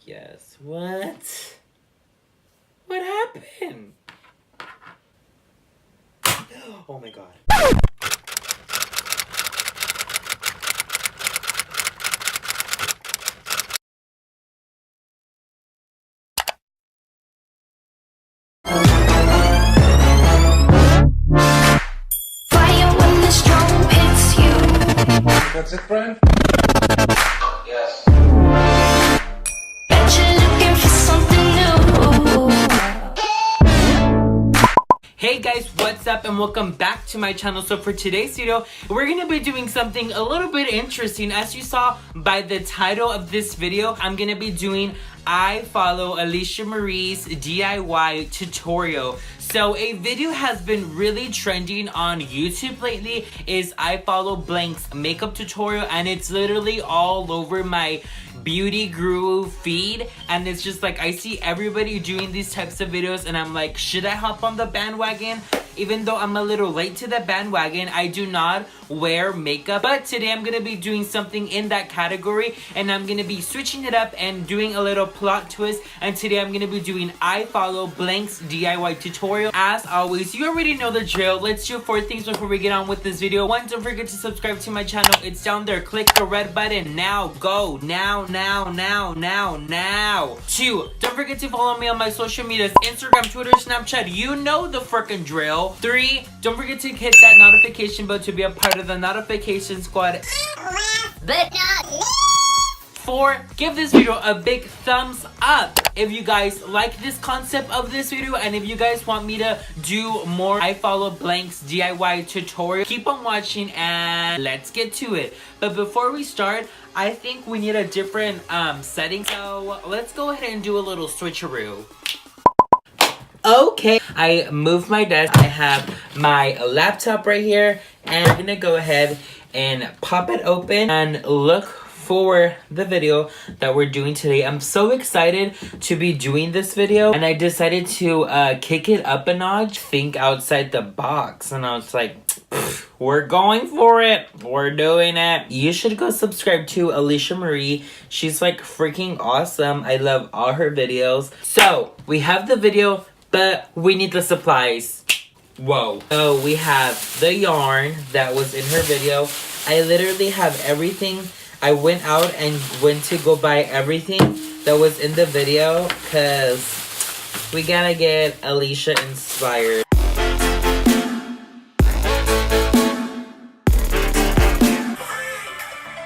Yes. What? What happened? Oh my god. That's it, friend? Yes. Hey guys, what's up and welcome back to my channel. So for today's video, we're gonna be doing something a little bit interesting. As you saw by the title of this video, I'm gonna be doing I follow Alisha Marie's DIY tutorial. So a video has been really trending on YouTube lately is I follow blank's makeup tutorial, and it's literally all over my beauty guru feed, and it's just like I see everybody doing these types of videos and I'm like, should I hop on the bandwagon? Even though I'm a little late to the bandwagon, I do not wear makeup, but today I'm gonna be doing something in that category, and I'm gonna be switching it up and doing a little plot twist. And today I'm gonna be doing I follow blank's DIY tutorial. As always, you already know the drill. Let's do 4 things before we get on with this video. 1, don't forget to subscribe to my channel. It's down there. Click the red button now. Go now. 2, don't forget to follow me on my social medias, Instagram, Twitter, Snapchat. You know the freaking drill. 3, don't forget to hit that notification bell to be a part of the notification squad. But 4, give this video a big thumbs up if you guys like this concept of this video, and if you guys want me to do more I follow blank's DIY tutorial, keep on watching and let's get to it. But before we start, I think we need a different setting, so let's go ahead and do a little switcheroo. Okay, I moved my desk. I have my laptop right here, and I'm gonna go ahead and pop it open and look for the video that we're doing today. I'm so excited to be doing this video, and I decided to kick it up a notch, think outside the box, and I was like, we're going for it. We're doing it. You should go subscribe to Alisha Marie. She's like freaking awesome. I love all her videos. So we have the video, but we need the supplies. Whoa. So we have the yarn that was in her video. I literally have everything. I went out and went to go buy everything that was in the video because we gotta get Alisha inspired.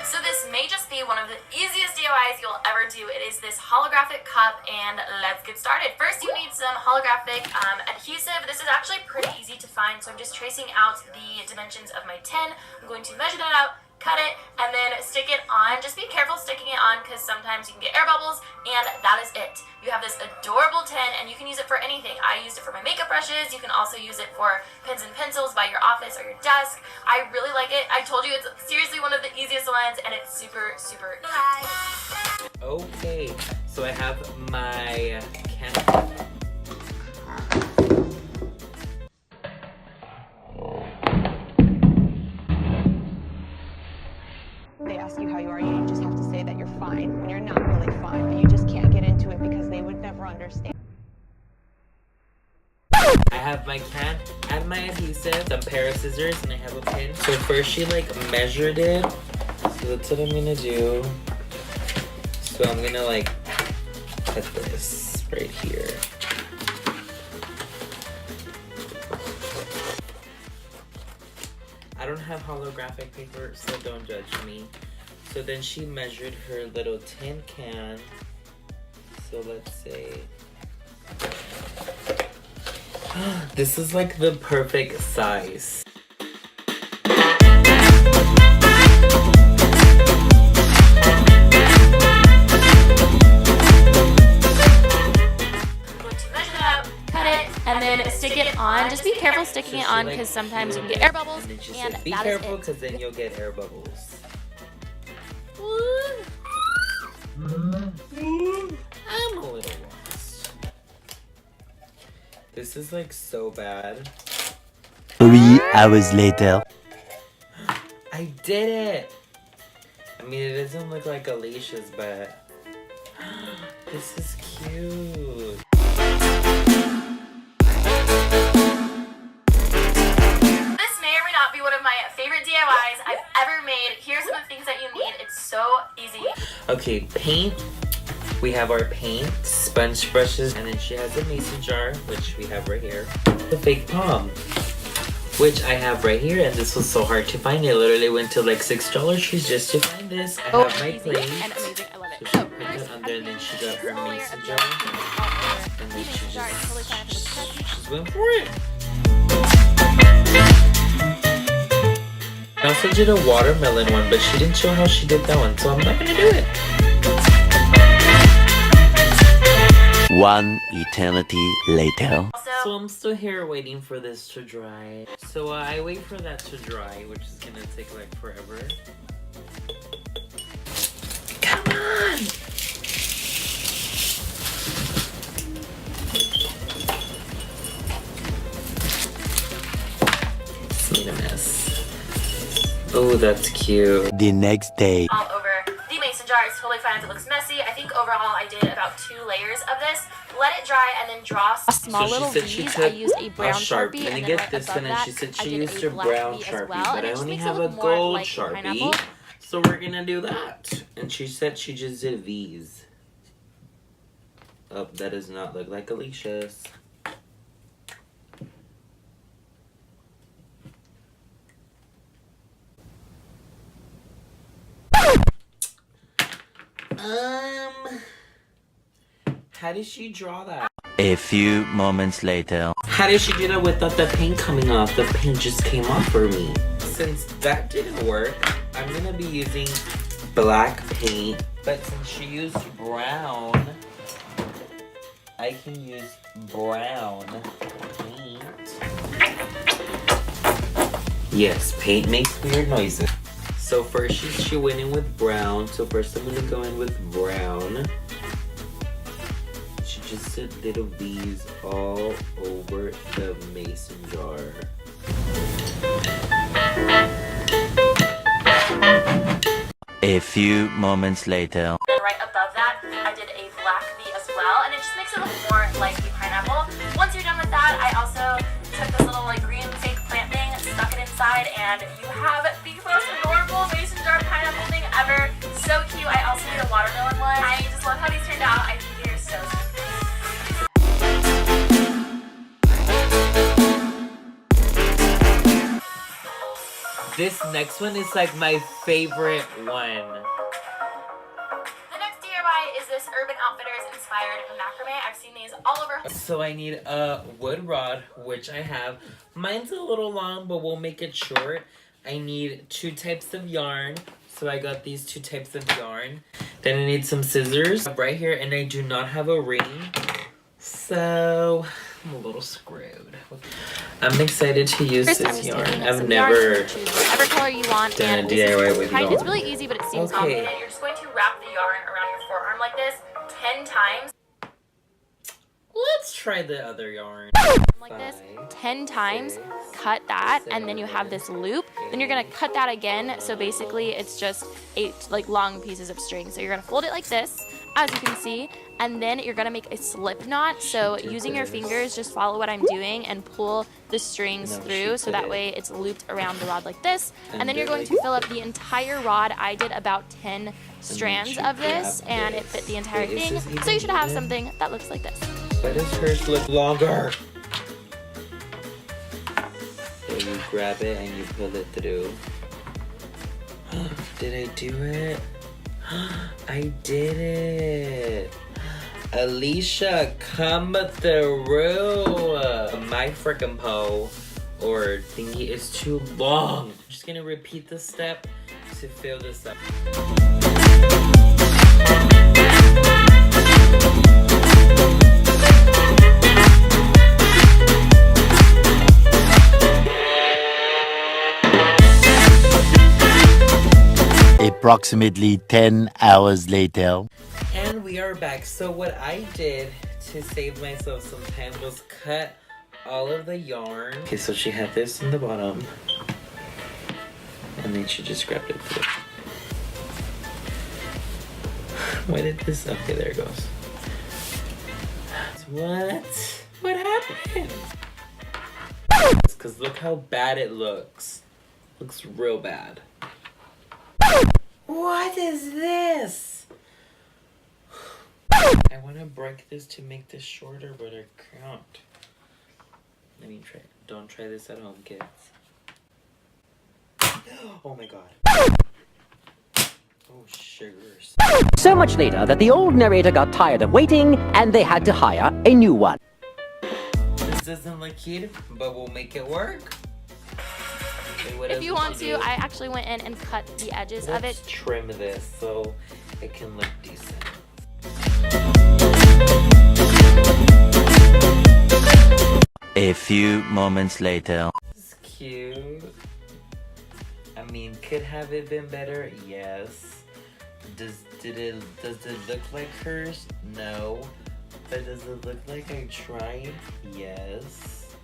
So this may just be one of the easiest DIYs you'll ever do. It is this holographic cup, and let's get started. First, you need some holographic adhesive. This is actually pretty easy to find, so I'm just tracing out the dimensions of my tin. I'm going to measure that out, cut it, and then stick it on. Just be careful sticking it on because sometimes you can get air bubbles, and that is it. You have this adorable tin, and you can use it for anything. I used it for my makeup brushes. You can also use it for pens and pencils by your office or your desk. I really like it. I told you it's seriously one of the easiest ones, and it's super, super cute. Okay, so I have my can. They ask you how you are, you just have to say that you're fine when you're not really fine, but you just can't get into it because they would never understand. I have my can and my adhesive, some pair of scissors, and I have a pin. So first she like measured it, so that's what I'm gonna do. So I'm gonna like cut this right here. I don't have holographic paper, so don't judge me. So then she measured her little tin can. So let's say this is like the perfect size. And then stick it on. Just be careful sticking it on because sometimes you can get air bubbles. And be careful because then you'll get air bubbles. I'm a little lost. This is like so bad. 3 hours later. I did it! I mean, it doesn't look like Alicia's, but This is cute. This may or may not be one of my favorite DIYs I've ever made. Here's some of the things that you need. It's so easy. Okay, paint. We have our paint, sponge brushes, and then she has a mason jar, which we have right here. The fake palm, which I have right here, and this was so hard to find. It literally went to like $6 just to find this. I have my plate. And amazing. I love it. So she put it under, and then she got her mason jar, and then she just went for it. I also did a watermelon one, but she didn't show how she did that one, so I'm not gonna do it. One eternity later. So I'm still here waiting for this to dry. So I wait for that to dry, which is gonna take like forever. Come on! It's made a mess. Oh, that's cute. The next day. All over the mason jar. It's totally fine if it looks messy. I think overall I did about 2 layers of this. Let it dry and then draw small little V's. I used a brown Sharpie, and then get right this above one, and that, she said I she did used a her black brown V as Sharpie, well, but and I it just only makes it have a look more gold like Sharpie, pineapple. so we're gonna do that. And she said she just did V's. Oh, that does not look like Alicia's. How did she draw that? A few moments later. How did she do that without the paint coming off? The paint just came off for me. Since that didn't work, I'm gonna be using black paint. But since she used brown, I can use brown paint. Yes, paint makes weird noises. So first she went in with brown. So first I'm gonna go in with brown. She just did little V's all over the mason jar. A few moments later. Then right above that, I did a black V as well, and it just makes it look more like the pineapple. Once you're done with that, I also took this little like green fake plant thing, stuck it inside, and you have the most adorable mason jar pineapple thing ever. So cute. I also did a watermelon one. I just love how these turned out. I think they're so sweet. This next one is like my favorite one. The next DIY is this Urban Outfitters inspired macrame. I've seen these all over. So I need a wood rod, which I have. Mine's a little long, but we'll make it short. I need 2 types of yarn. So I got these 2 types of yarn. Then I need some scissors right here, and I do not have a ring. So I'm a little screwed. I'm excited to use this yarn. I've never whatever color you want, done and a DIY with yarn. It's really easy, but it seems Okay. complicated. You're just going to wrap the yarn around your forearm like this 10 times. Let's try the other yarn. Like this 10 times, cut that, and then you have this loop. Then you're gonna cut that again. So basically it's just 8 like long pieces of string. So you're gonna fold it like this, as you can see, and then you're gonna make a slip knot. So using your fingers, just follow what I'm doing and pull the strings through, so that way it's looped around the rod like this. And then you're going to fill up the entire rod. I did about 10 strands of this, and it fit the entire thing. So you should have something that looks like this. Why does hers look longer? So you grab it and you pull it through. Did I do it? I did it! Alisha, come through! My frickin' pole or thingy is too long. I'm just gonna repeat the step to fill this up. Approximately 10 hours later. And we are back. So what I did to save myself some time was cut all of the yarn. Okay, so she had this in the bottom. And then she just grabbed it through. Why did this? Okay, there it goes. What? What happened? Because look how bad it looks. Looks real bad. What is this? I want to break this to make this shorter, but I can't. Let me try. Don't try this at home, kids. Oh my god. Oh, sugars. So much later that the old narrator got tired of waiting and they had to hire a new one. This doesn't look cute, but we'll make it work. Okay, what If else you did want do? to, I actually went in and cut the edges of Let's it. trim this so it can look decent. A few moments later. This is cute. I mean, could have it been better? Yes. Does it look like hers? No. But does it look like I tried? Yes.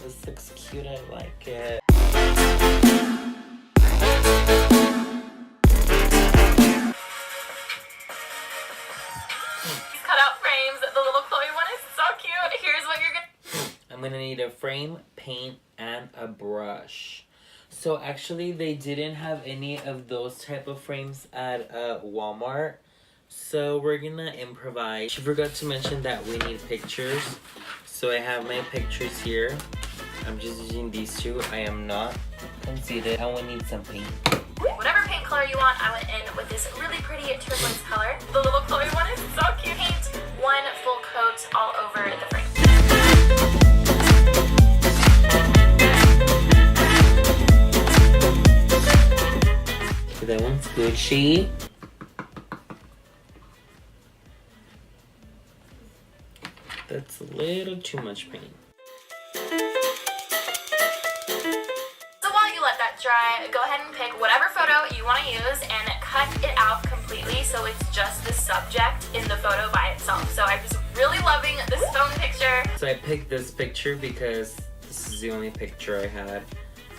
This looks cute, I like it. These cutout frames, the little Chloe one is so cute. Here's what you're gonna... I'm gonna need a frame, paint, and a brush. So actually they didn't have any of those type of frames at Walmart. So we're gonna improvise. She forgot to mention that we need pictures. So I have my pictures here. I'm just using these two. I am not conceited. I will need some paint. Whatever paint color you want, I went in with this really pretty turquoise color. The little Chloe one is so cute. Paint one full coat all over the frame. That one's Gucci. That's a little too much paint. So while you let that dry, go ahead and pick whatever photo you want to use and cut it out completely so it's just the subject in the photo by itself. So I'm just really loving this phone picture. So I picked this picture because this is the only picture I had.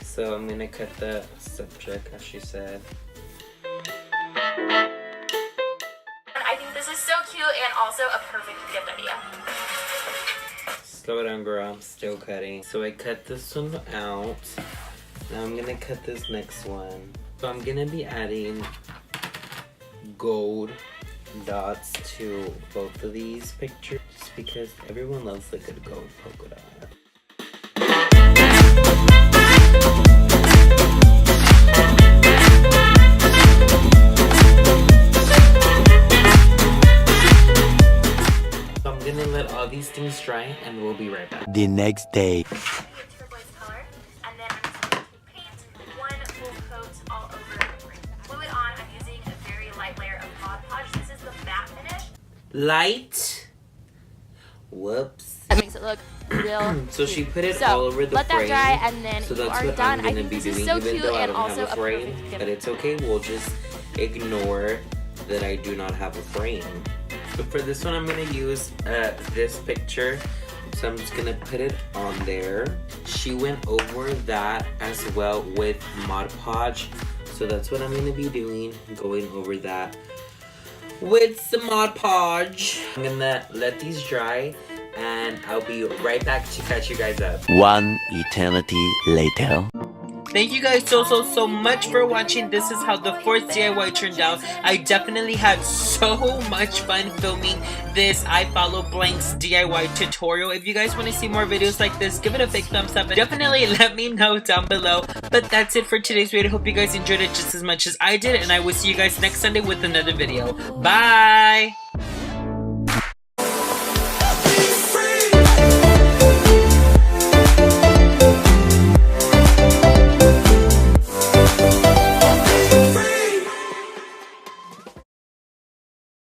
So I'm gonna cut the subject as she said. I think this is so cute and also a perfect gift idea. Slow down, girl. I'm still cutting. So I cut this one out. Now I'm gonna cut this next one. So I'm gonna be adding gold dots to both of these pictures just because everyone loves a good gold polka dot. Let all these things dry and we'll be right back. The next day. Turquoise color, and then I'm just going to paint one full coat all over the frame. Fluid on, I'm using a very light layer of Mod Podge. This is the matte finish. Light. Whoops. That makes it look real So cute. she put it So, all over the let frame. that dry and then So you that's are what done. I'm I gonna think be this doing, is so even cute though I and don't also have a a frame. perfect gift. But it's okay. We'll just ignore that I do not have a frame. So for this one, I'm gonna use this picture. So I'm just gonna put it on there. She went over that as well with Mod Podge. So that's what I'm gonna be doing, going over that with some Mod Podge. I'm gonna let these dry and I'll be right back to catch you guys up. One eternity later. Thank you guys so much for watching. This is how the fourth DIY turned out. I definitely had so much fun filming this I Follow Blank's DIY tutorial. If you guys want to see more videos like this, give it a big thumbs up and definitely let me know down below. But that's it for today's video. Hope you guys enjoyed it just as much as I did, and I will see you guys next Sunday with another video. Bye!